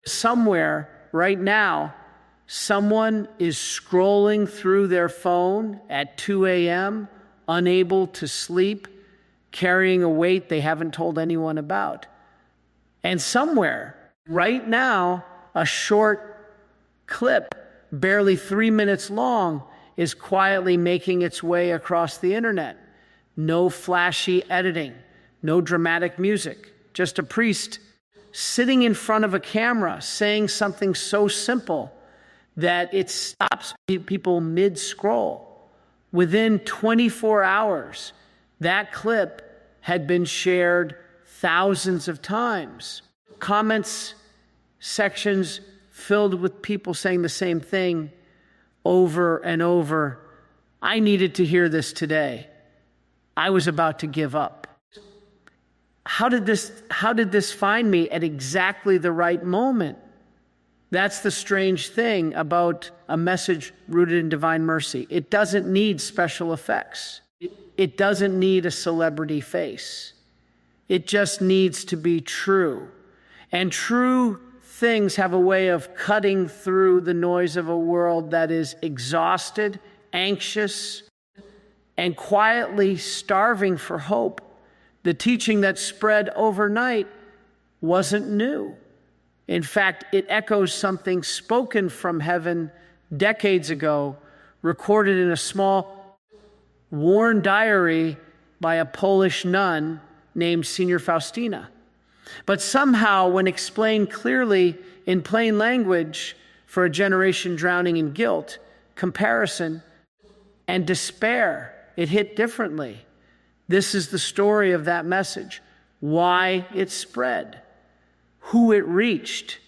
Somewhere right now, someone is scrolling through their phone at 2 a.m., unable to sleep, carrying a weight they haven't told anyone about. And somewhere right now, a short clip, barely 3 minutes long, is quietly making its way across the internet. No flashy editing, no dramatic music, just a priest sitting in front of a camera saying something so simple that it stops people mid-scroll. Within 24 hours, that clip had been shared thousands of times. Comments sections filled with people saying the same thing over and over. I needed to hear this today. I was about to give up. How did this find me at exactly the right moment? That's the strange thing about a message rooted in divine mercy. It doesn't need special effects. It doesn't need a celebrity face. It just needs to be true. And true things have a way of cutting through the noise of a world that is exhausted, anxious, and quietly starving for hope. The teaching that spread overnight wasn't new. In fact, it echoes something spoken from heaven decades ago, recorded in a small, worn diary by a Polish nun named Senior Faustina. But somehow, when explained clearly in plain language for a generation drowning in guilt, comparison, and despair, it hit differently. This is the story of that message, why it spread, who it reached,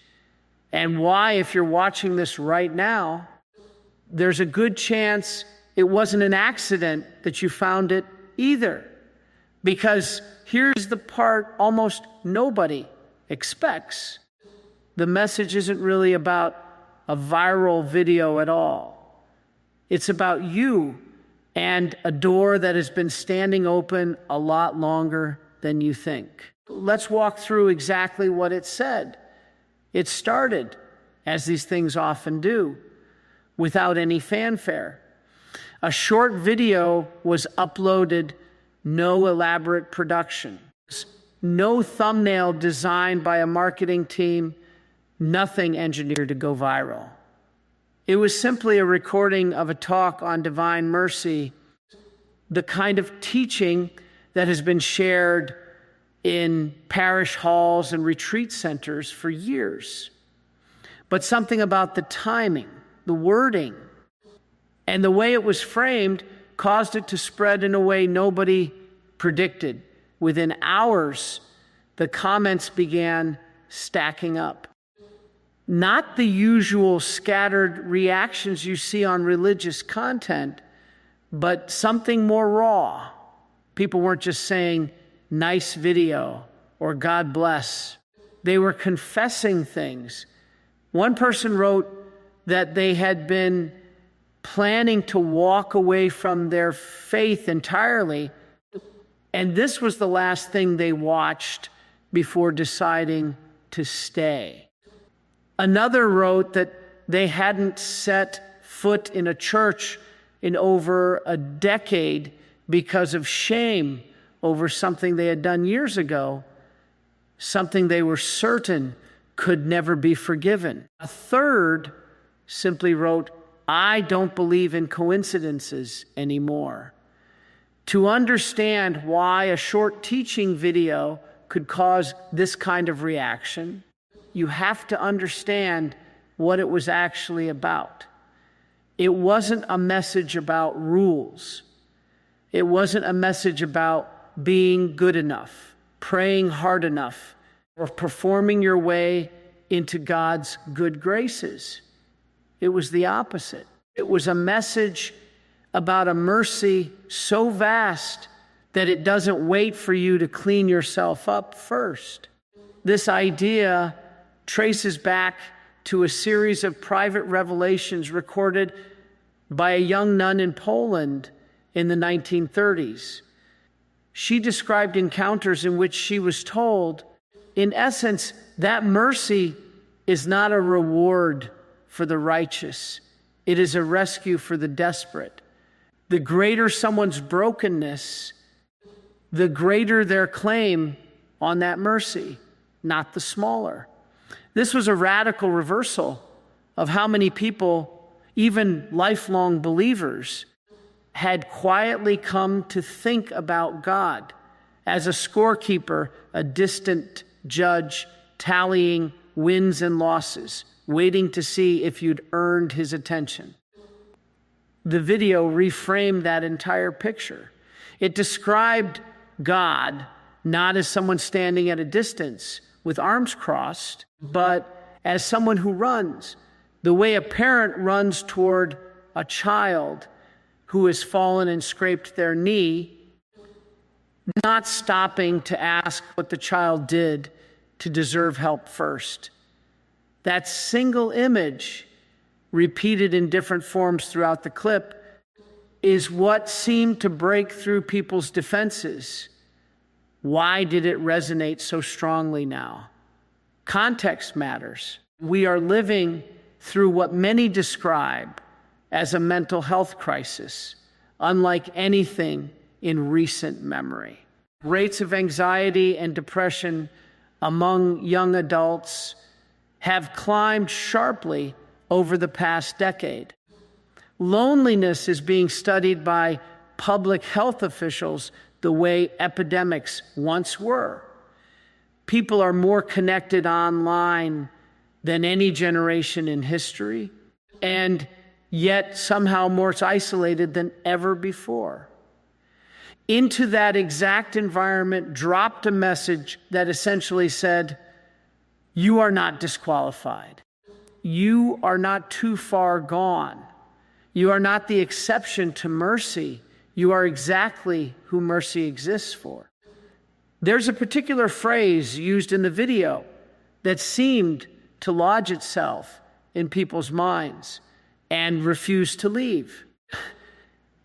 and why, if you're watching this right now, there's a good chance it wasn't an accident that you found it either. Because here's the part almost nobody expects. The message isn't really about a viral video at all. It's about you and a door that has been standing open a lot longer than you think. Let's walk through exactly what it said. It started, as these things often do, without any fanfare. A short video was uploaded, no elaborate production, no thumbnail designed by a marketing team, nothing engineered to go viral. It was simply a recording of a talk on divine mercy, the kind of teaching that has been shared in parish halls and retreat centers for years. But something about the timing, the wording, and the way it was framed caused it to spread in a way nobody predicted. Within hours, the comments began stacking up. Not the usual scattered reactions you see on religious content, but something more raw. People weren't just saying, nice video, or God bless. They were confessing things. One person wrote that they had been planning to walk away from their faith entirely, and this was the last thing they watched before deciding to stay. Another wrote that they hadn't set foot in a church in over a decade because of shame over something they had done years ago, something they were certain could never be forgiven. A third simply wrote, I don't believe in coincidences anymore. To understand why a short teaching video could cause this kind of reaction, you have to understand what it was actually about. It wasn't a message about rules. It wasn't a message about being good enough, praying hard enough, or performing your way into God's good graces. It was the opposite. It was a message about a mercy so vast that it doesn't wait for you to clean yourself up first. This idea traces back to a series of private revelations recorded by a young nun in Poland in the 1930s. She described encounters in which she was told, in essence, that mercy is not a reward for the righteous. It is a rescue for the desperate. The greater someone's brokenness, the greater their claim on that mercy, not the smaller. This was a radical reversal of how many people, even lifelong believers, had quietly come to think about God as a scorekeeper, a distant judge tallying wins and losses, waiting to see if you'd earned his attention. The video reframed that entire picture. It described God not as someone standing at a distance with arms crossed, but as someone who runs, the way a parent runs toward a child who has fallen and scraped their knee, not stopping to ask what the child did to deserve help first. That single image, repeated in different forms throughout the clip, is what seemed to break through people's defenses. Why did it resonate so strongly now? Context matters. We are living through what many describe as a mental health crisis, unlike anything in recent memory. Rates of anxiety and depression among young adults have climbed sharply over the past decade. Loneliness is being studied by public health officials the way epidemics once were. People are more connected online than any generation in history, and yet somehow more isolated than ever before. Into that exact environment dropped a message that essentially said, you are not disqualified. You are not too far gone. You are not the exception to mercy. You are exactly who mercy exists for. There's a particular phrase used in the video that seemed to lodge itself in people's minds and refuse to leave.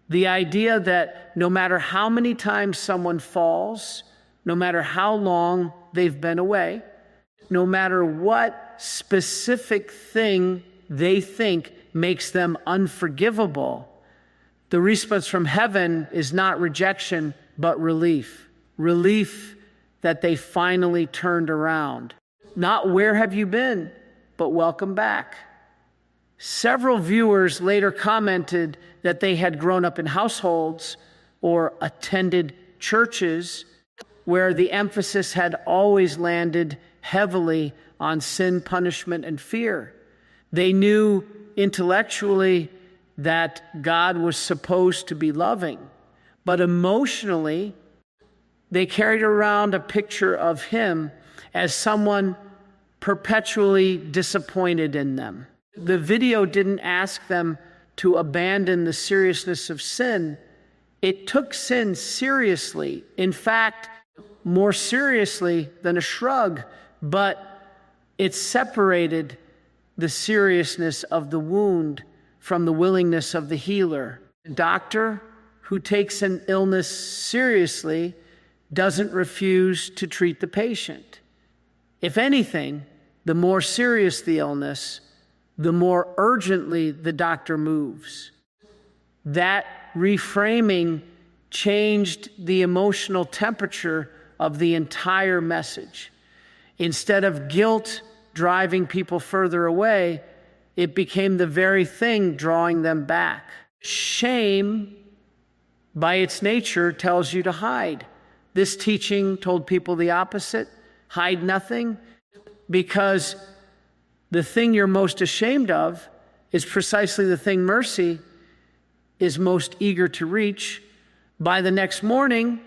The idea that no matter how many times someone falls, no matter how long they've been away, no matter what specific thing they think makes them unforgivable, the response from heaven is not rejection, but relief. Relief that they finally turned around. Not where have you been, but welcome back. Several viewers later commented that they had grown up in households or attended churches where the emphasis had always landed heavily on sin, punishment, and fear. They knew intellectually that God was supposed to be loving, but emotionally, they carried around a picture of him as someone perpetually disappointed in them. The video didn't ask them to abandon the seriousness of sin. It took sin seriously. In fact, more seriously than a shrug, but it separated the seriousness of the wound from the willingness of the healer. A doctor who takes an illness seriously doesn't refuse to treat the patient. If anything, the more serious the illness, the more urgently the doctor moves. That reframing changed the emotional temperature of the entire message. Instead of guilt driving people further away, it became the very thing drawing them back. Shame, by its nature, tells you to hide. This teaching told people the opposite: hide nothing, because the thing you're most ashamed of is precisely the thing mercy is most eager to reach. By the next morning,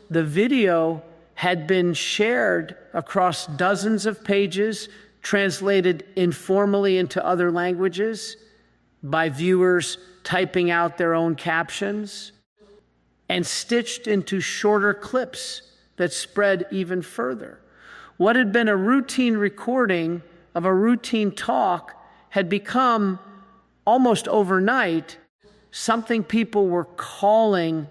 the video had been shared across dozens of pages, translated informally into other languages by viewers typing out their own captions, and stitched into shorter clips that spread even further. What had been a routine recording of a routine talk had become, almost overnight, something people were calling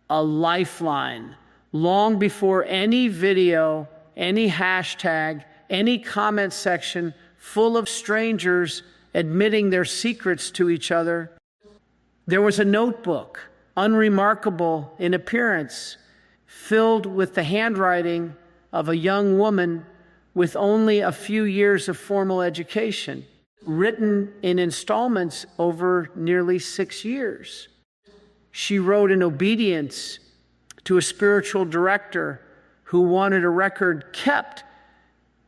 a lifeline, long before any video, any hashtag, any comment section full of strangers admitting their secrets to each other. There was a notebook, unremarkable in appearance, filled with the handwriting of a young woman with only a few years of formal education, written in installments over nearly 6 years. She wrote in obedience to a spiritual director who wanted a record kept,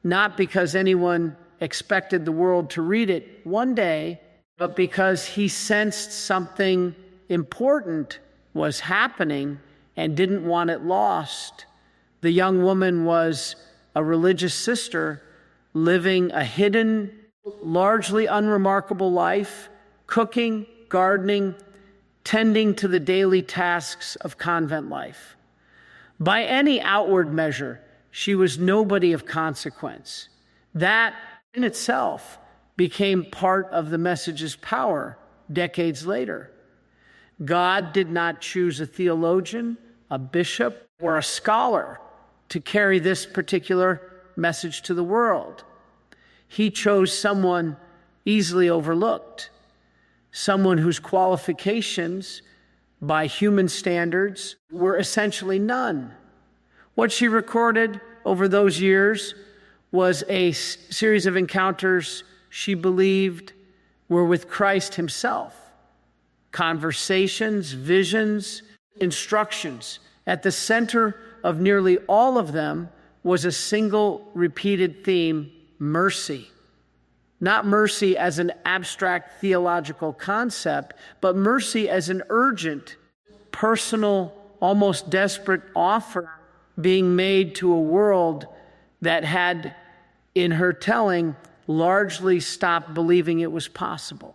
not because anyone expected the world to read it one day, but because he sensed something important was happening and didn't want it lost. The young woman was a religious sister living a hidden, largely unremarkable life, cooking, gardening, tending to the daily tasks of convent life. By any outward measure, she was nobody of consequence. That in itself became part of the message's power decades later. God did not choose a theologian, a bishop, or a scholar to carry this particular message to the world. He chose someone easily overlooked, someone whose qualifications by human standards were essentially none. What she recorded over those years was a series of encounters she believed were with Christ himself. Conversations, visions, instructions. At the center of nearly all of them was a single repeated theme: mercy. Not mercy as an abstract theological concept, but mercy as an urgent, personal, almost desperate offer being made to a world that had, in her telling, largely stopped believing it was possible.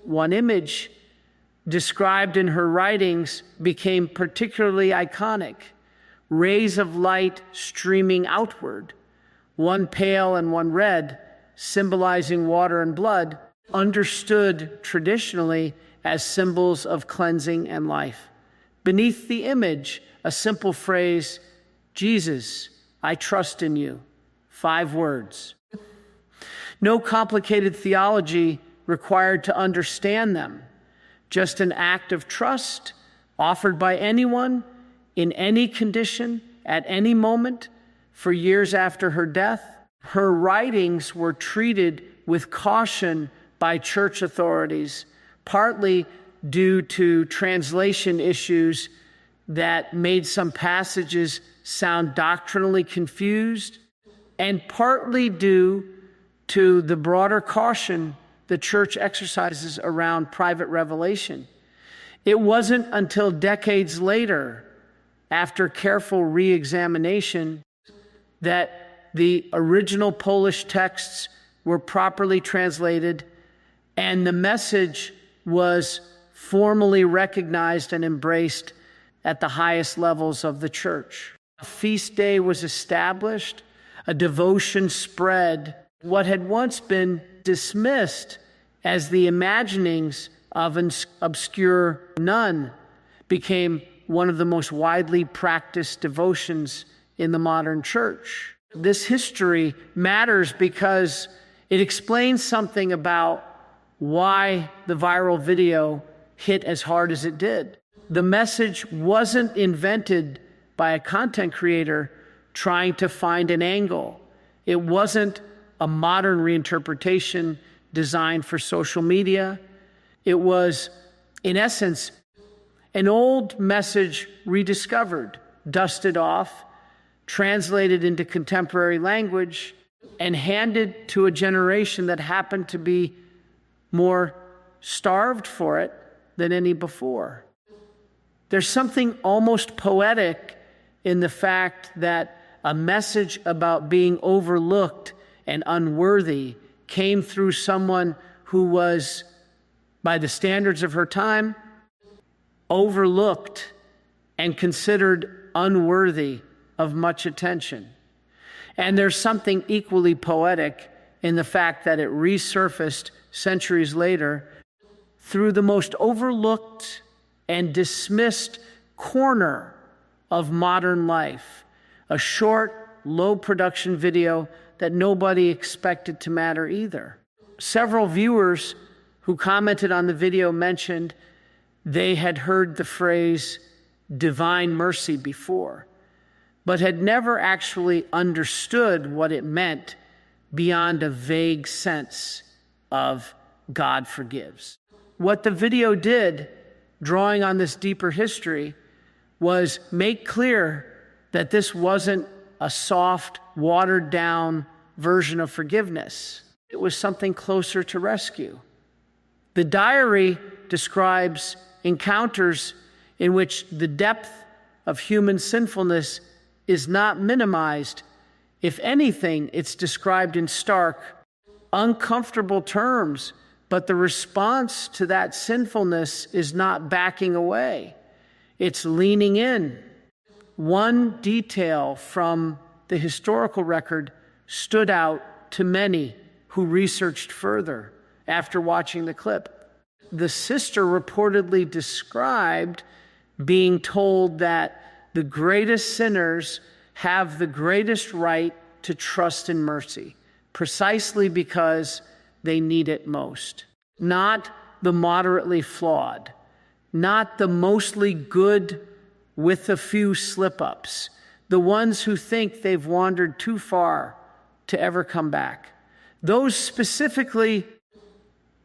One image described in her writings became particularly iconic: rays of light streaming outward, one pale and one red, symbolizing water and blood, understood traditionally as symbols of cleansing and life. Beneath the image, a simple phrase: Jesus, I trust in you. 5 words. No complicated theology required to understand them. Just an act of trust offered by anyone in any condition at any moment. For years after her death, her writings were treated with caution by church authorities, partly due to translation issues that made some passages sound doctrinally confused, and partly due to the broader caution the church exercises around private revelation. It wasn't until decades later, after careful re-examination, that the original Polish texts were properly translated and the message was formally recognized and embraced at the highest levels of the church. A feast day was established, a devotion spread. What had once been dismissed as the imaginings of an obscure nun became one of the most widely practiced devotions in the modern church. This history matters because it explains something about why the viral video hit as hard as it did. The message wasn't invented by a content creator trying to find an angle. It wasn't a modern reinterpretation designed for social media. It was, in essence, an old message rediscovered, dusted off, translated into contemporary language, and handed to a generation that happened to be more starved for it than any before. There's something almost poetic in the fact that a message about being overlooked and unworthy came through someone who was, by the standards of her time, overlooked and considered unworthy of much attention. And there's something equally poetic in the fact that it resurfaced centuries later through the most overlooked and dismissed corner of modern life, a short, low-production video that nobody expected to matter either. Several viewers who commented on the video mentioned they had heard the phrase divine mercy before, but had never actually understood what it meant beyond a vague sense of God forgives. What the video did, drawing on this deeper history, was make clear that this wasn't a soft, watered-down version of forgiveness. It was something closer to rescue. The diary describes encounters in which the depth of human sinfulness is not minimized. If anything, it's described in stark, uncomfortable terms, but the response to that sinfulness is not backing away. It's leaning in. One detail from the historical record stood out to many who researched further after watching the clip. The sister reportedly described being told that the greatest sinners have the greatest right to trust in mercy, precisely because they need it most. Not the moderately flawed, not the mostly good with a few slip-ups, the ones who think they've wandered too far to ever come back. Those specifically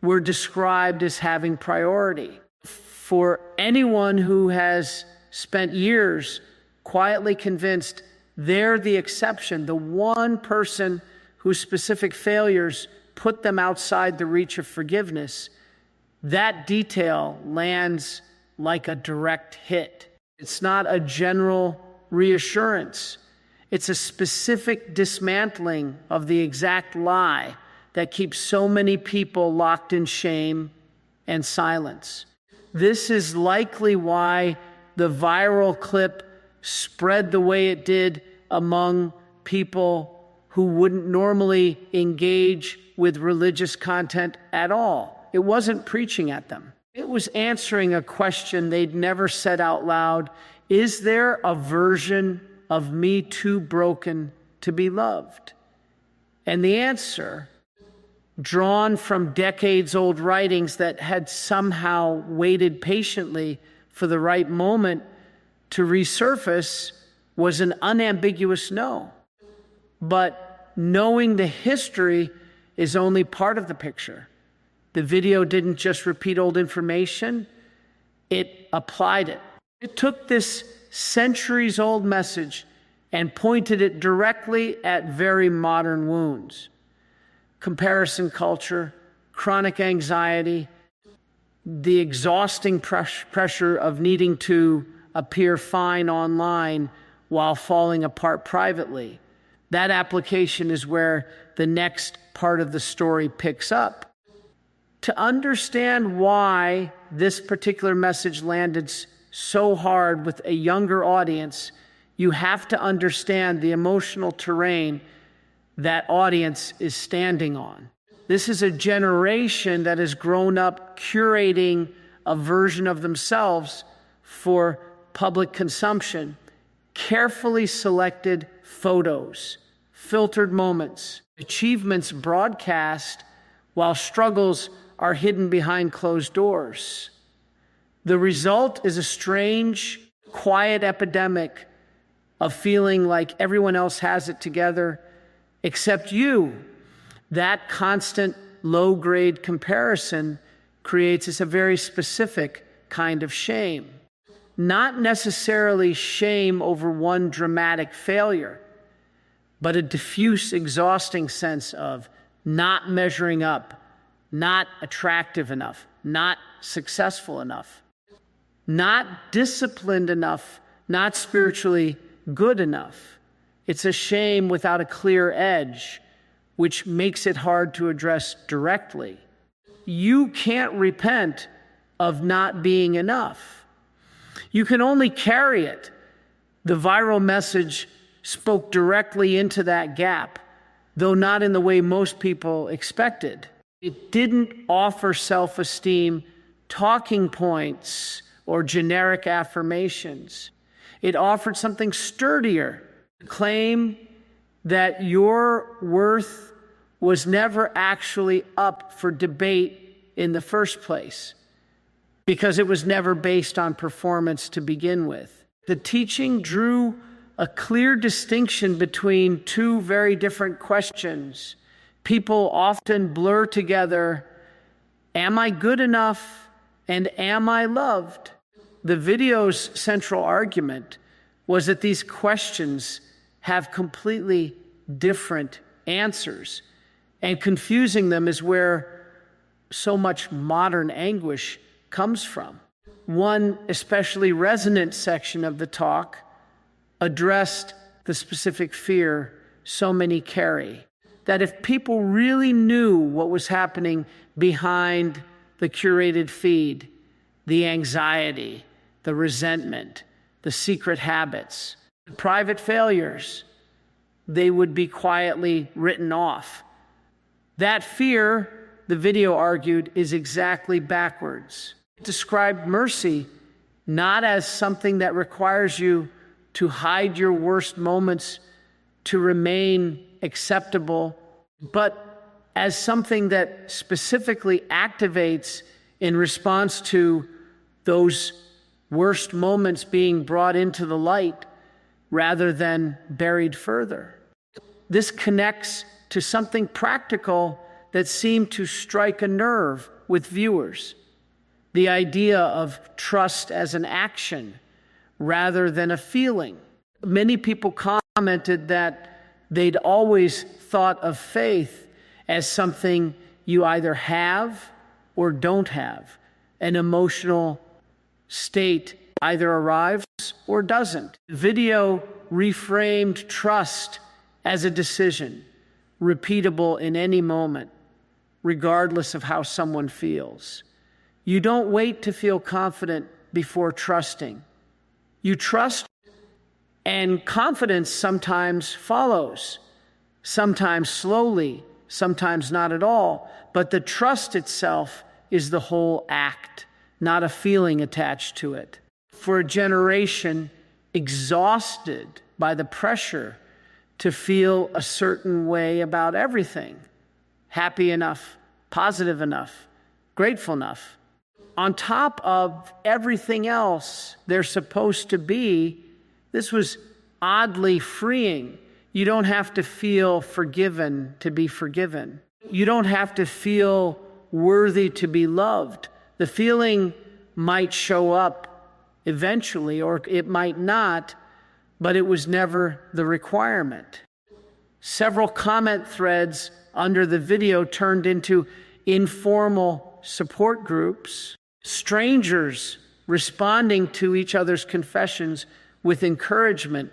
were described as having priority. For anyone who has spent years quietly convinced they're the exception, the one person whose specific failures put them outside the reach of forgiveness, that detail lands like a direct hit. It's not a general reassurance. It's a specific dismantling of the exact lie that keeps so many people locked in shame and silence. This is likely why the viral clip spread the way it did among people who wouldn't normally engage with religious content at all. It wasn't preaching at them. It was answering a question they'd never said out loud. Is there a version of me too broken to be loved? And the answer, drawn from decades-old writings that had somehow waited patiently for the right moment to resurface, was an unambiguous no. But knowing the history is only part of the picture. The video didn't just repeat old information, it applied it. It took this centuries-old message and pointed it directly at very modern wounds. Comparison culture, chronic anxiety, the exhausting pressure of needing to appear fine online while falling apart privately. That application is where the next part of the story picks up. To understand why this particular message landed so hard with a younger audience, you have to understand the emotional terrain that audience is standing on. This is a generation that has grown up curating a version of themselves for public consumption, carefully selected photos, filtered moments, achievements broadcast while struggles are hidden behind closed doors. The result is a strange, quiet epidemic of feeling like everyone else has it together except you. That constant low-grade comparison creates a very specific kind of shame. Not necessarily shame over one dramatic failure, but a diffuse, exhausting sense of not measuring up, not attractive enough, not successful enough, not disciplined enough, not spiritually good enough. It's a shame without a clear edge, which makes it hard to address directly. You can't repent of not being enough. You can only carry it. The viral message spoke directly into that gap, though not in the way most people expected. It didn't offer self-esteem talking points or generic affirmations. It offered something sturdier, the claim that your worth was never actually up for debate in the first place, because it was never based on performance to begin with. The teaching drew a clear distinction between two very different questions. People often blur together, am I good enough and am I loved? The video's central argument was that these questions have completely different answers, and confusing them is where so much modern anguish comes from. One especially resonant section of the talk addressed the specific fear so many carry, that if people really knew what was happening behind the curated feed, the anxiety, the resentment, the secret habits, the private failures, they would be quietly written off. That fear, the video argued, is exactly backwards. It described mercy not as something that requires you to hide your worst moments to remain acceptable, but as something that specifically activates in response to those worst moments being brought into the light rather than buried further. This connects to something practical that seemed to strike a nerve with viewers. The idea of trust as an action rather than a feeling. Many people commented that they'd always thought of faith as something you either have or don't have. An emotional state either arrives or doesn't. Video reframed trust as a decision, repeatable in any moment, regardless of how someone feels. You don't wait to feel confident before trusting. You trust, and confidence sometimes follows, sometimes slowly, sometimes not at all, but the trust itself is the whole act, not a feeling attached to it. For a generation exhausted by the pressure to feel a certain way about everything, happy enough, positive enough, grateful enough. On top of everything else they're supposed to be, this was oddly freeing. You don't have to feel forgiven to be forgiven. You don't have to feel worthy to be loved. The feeling might show up eventually, or it might not, but it was never the requirement. Several comment threads under the video turned into informal support groups, strangers responding to each other's confessions with encouragement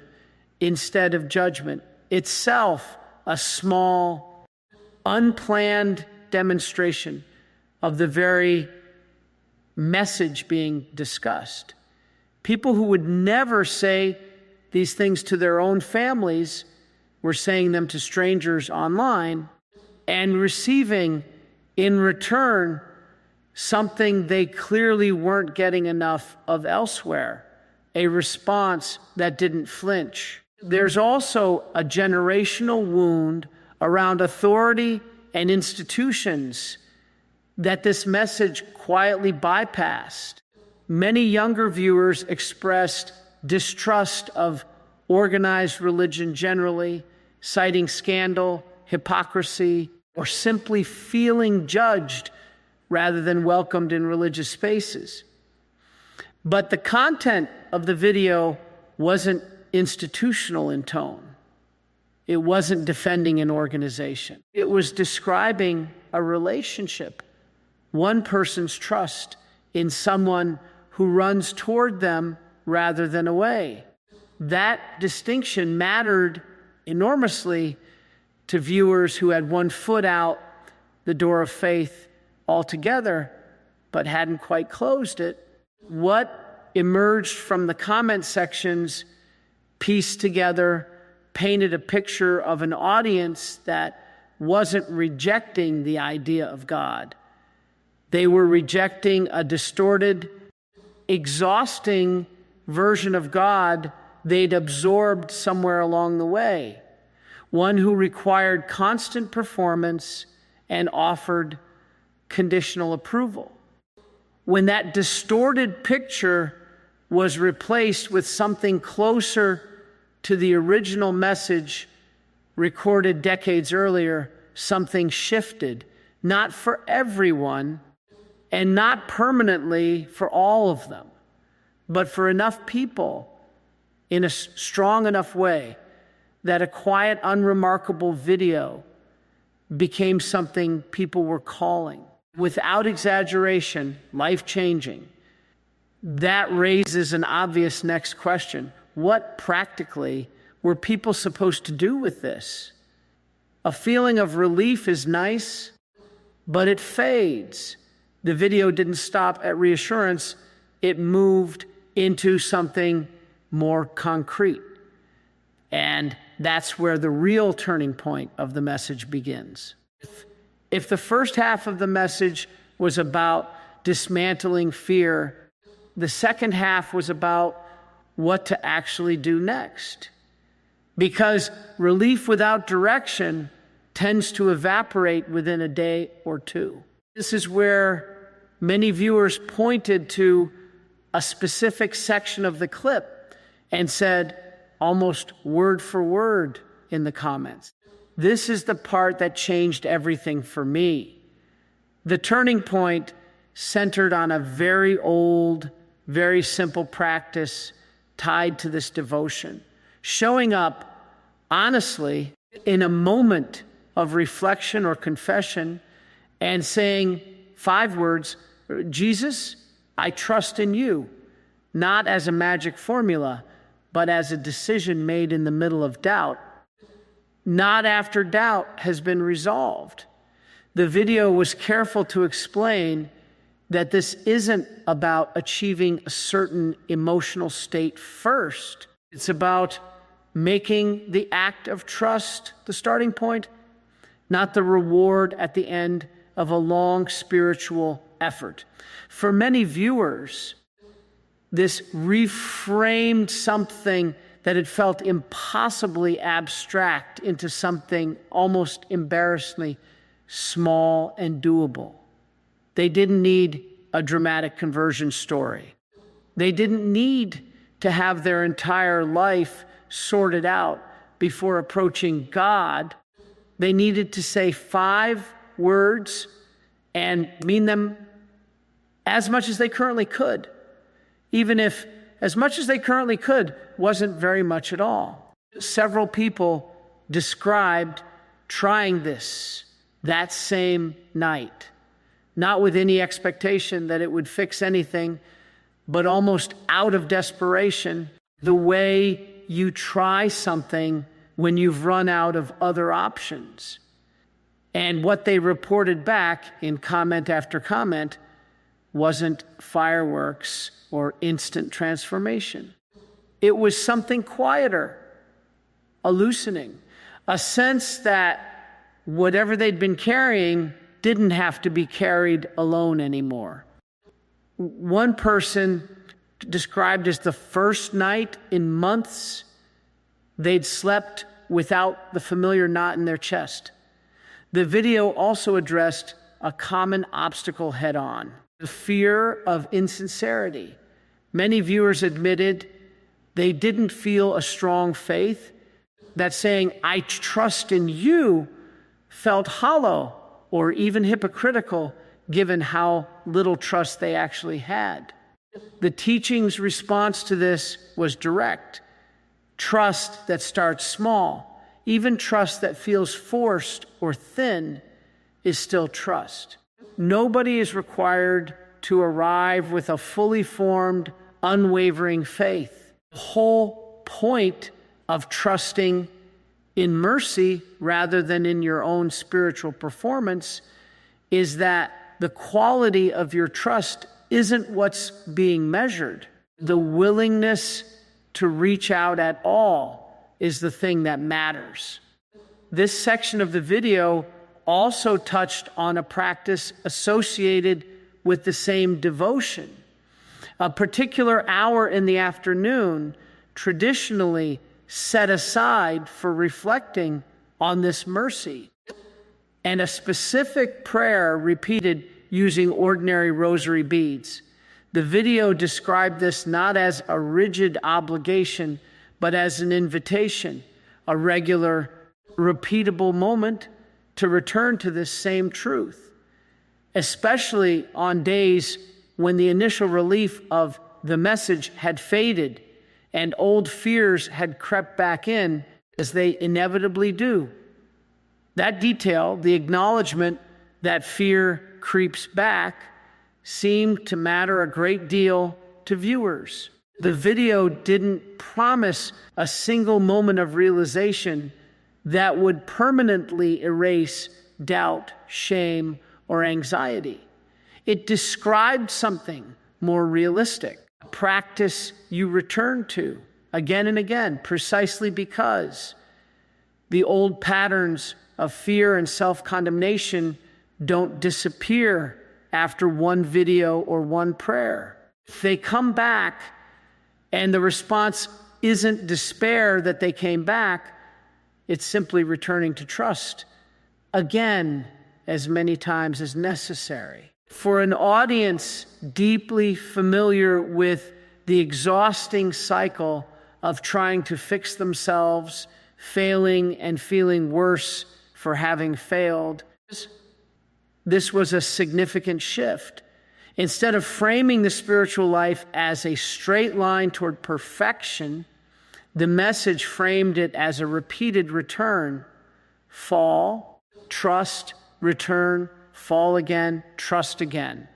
instead of judgment. Itself a small, unplanned demonstration of the very message being discussed. People who would never say these things to their own families were saying them to strangers online and receiving in return something they clearly weren't getting enough of elsewhere, a response that didn't flinch. There's also a generational wound around authority and institutions that this message quietly bypassed. Many younger viewers expressed distrust of organized religion generally, citing scandal, hypocrisy, or simply feeling judged rather than welcomed in religious spaces. But the content of the video wasn't institutional in tone. It wasn't defending an organization. It was describing a relationship, one person's trust in someone who runs toward them rather than away. That distinction mattered enormously to viewers who had one foot out the door of faith altogether, but hadn't quite closed it. What emerged from the comment sections pieced together, painted a picture of an audience that wasn't rejecting the idea of God. They were rejecting a distorted, exhausting version of God they'd absorbed somewhere along the way. one who required constant performance and offered conditional approval. When that distorted picture was replaced with something closer to the original message recorded decades earlier, something shifted, not for everyone and not permanently for all of them, but for enough people in a strong enough way that a quiet, unremarkable video became something people were calling. Without exaggeration, life-changing. That raises an obvious next question. What practically were people supposed to do with this? A feeling of relief is nice, but it fades. The video didn't stop at reassurance. It moved into something more concrete. And that's where the real turning point of the message begins. If the first half of the message was about dismantling fear, the second half was about what to actually do next. Because relief without direction tends to evaporate within a day or two. This is where many viewers pointed to a specific section of the clip and said, almost word for word in the comments, "This is the part that changed everything for me." The turning point centered on a very old, very simple practice tied to this devotion. Showing up honestly in a moment of reflection or confession and saying 5 words, "Jesus, I trust in you," not as a magic formula, but as a decision made in the middle of doubt, not after doubt has been resolved. The video was careful to explain that this isn't about achieving a certain emotional state first. It's about making the act of trust the starting point, not the reward at the end of a long spiritual effort. For many viewers, this reframed something that had felt impossibly abstract into something almost embarrassingly small and doable. They didn't need a dramatic conversion story. They didn't need to have their entire life sorted out before approaching God. They needed to say 5 words and mean them as much as they currently could, even if as much as they currently could wasn't very much at all. Several people described trying this that same night, not with any expectation that it would fix anything, but almost out of desperation, the way you try something when you've run out of other options. And what they reported back in comment after comment wasn't fireworks or instant transformation. It was something quieter, a loosening, a sense that whatever they'd been carrying didn't have to be carried alone anymore. One person described as the first night in months they'd slept without the familiar knot in their chest. The video also addressed a common obstacle head-on, the fear of insincerity. Many viewers admitted they didn't feel a strong faith, that saying, "I trust in you," felt hollow or even hypocritical given how little trust they actually had. The teaching's response to this was direct. Trust that starts small, even trust that feels forced or thin, is still trust. Nobody is required to arrive with a fully formed, unwavering faith. The whole point of trusting in mercy rather than in your own spiritual performance is that the quality of your trust isn't what's being measured. The willingness to reach out at all is the thing that matters. This section of the video also touched on a practice associated with the same devotion. A particular hour in the afternoon, traditionally set aside for reflecting on this mercy. And a specific prayer repeated using ordinary rosary beads. The video described this not as a rigid obligation, but as an invitation, a regular, repeatable moment to return to this same truth, especially on days when the initial relief of the message had faded and old fears had crept back in, as they inevitably do. That detail, the acknowledgement that fear creeps back, seemed to matter a great deal to viewers. The video didn't promise a single moment of realization that would permanently erase doubt, shame, or anxiety. It described something more realistic, a practice you return to again and again, precisely because the old patterns of fear and self-condemnation don't disappear after one video or one prayer. If they come back and the response isn't despair that they came back, it's simply returning to trust again as many times as necessary. For an audience deeply familiar with the exhausting cycle of trying to fix themselves, failing and feeling worse for having failed, this was a significant shift. Instead of framing the spiritual life as a straight line toward perfection, the message framed it as a repeated return. Fall, trust, return, fall again, trust again.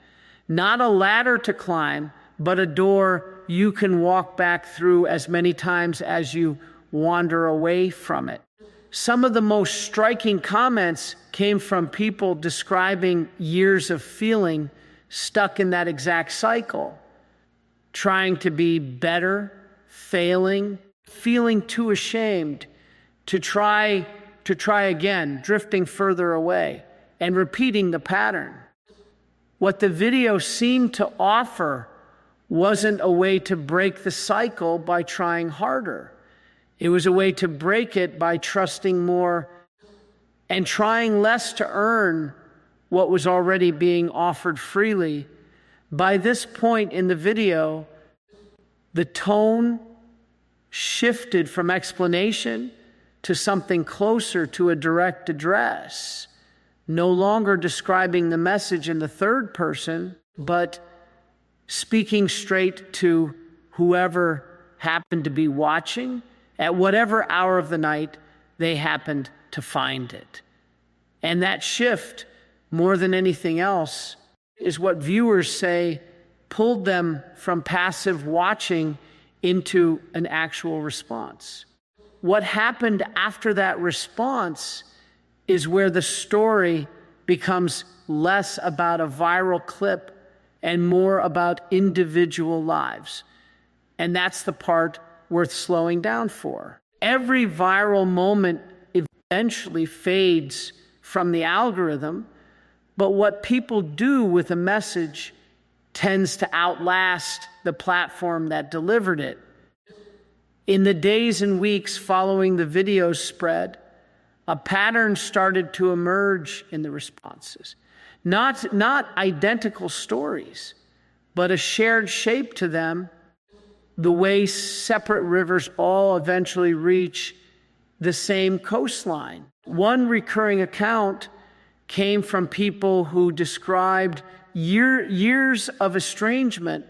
Not a ladder to climb, but a door you can walk back through as many times as you wander away from it. Some of the most striking comments came from people describing years of feeling stuck in that exact cycle, trying to be better, failing, feeling too ashamed to try again, drifting further away, and repeating the pattern. What the video seemed to offer wasn't a way to break the cycle by trying harder. It was a way to break it by trusting more and trying less to earn what was already being offered freely. By this point in the video, the tone shifted from explanation to something closer to a direct address, no longer describing the message in the third person, but speaking straight to whoever happened to be watching at whatever hour of the night they happened to find it. And that shift, more than anything else, is what viewers say pulled them from passive watching into an actual response. What happened after that response is where the story becomes less about a viral clip and more about individual lives. And that's the part worth slowing down for. Every viral moment eventually fades from the algorithm, but what people do with a message tends to outlast the platform that delivered it. In the days and weeks following the video's spread, a pattern started to emerge in the responses. Not identical stories, but a shared shape to them, the way separate rivers all eventually reach the same coastline. One recurring account came from people who described years of estrangement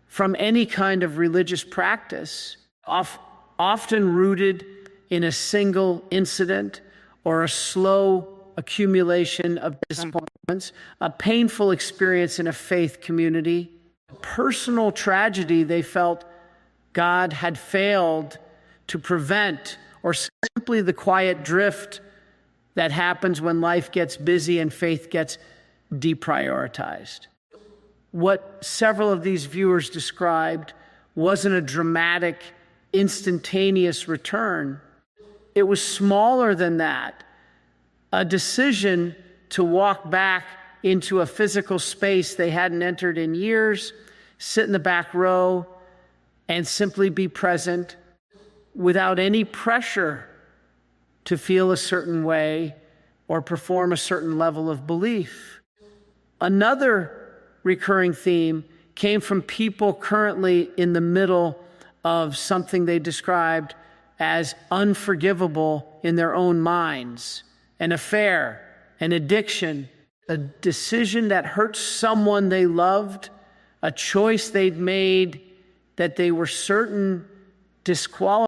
from any kind of religious practice, often rooted in a single incident or a slow accumulation of disappointments, a painful experience in a faith community, a personal tragedy they felt God had failed to prevent, or simply the quiet drift that happens when life gets busy and faith gets deprioritized. What several of these viewers described wasn't a dramatic, instantaneous return. It was smaller than that, a decision to walk back into a physical space they hadn't entered in years, sit in the back row, and simply be present without any pressure to feel a certain way or perform a certain level of belief. Another recurring theme came from people currently in the middle of something they described as unforgivable in their own minds: an affair, an addiction, a decision that hurt someone they loved, a choice they'd made that they were certain disqualified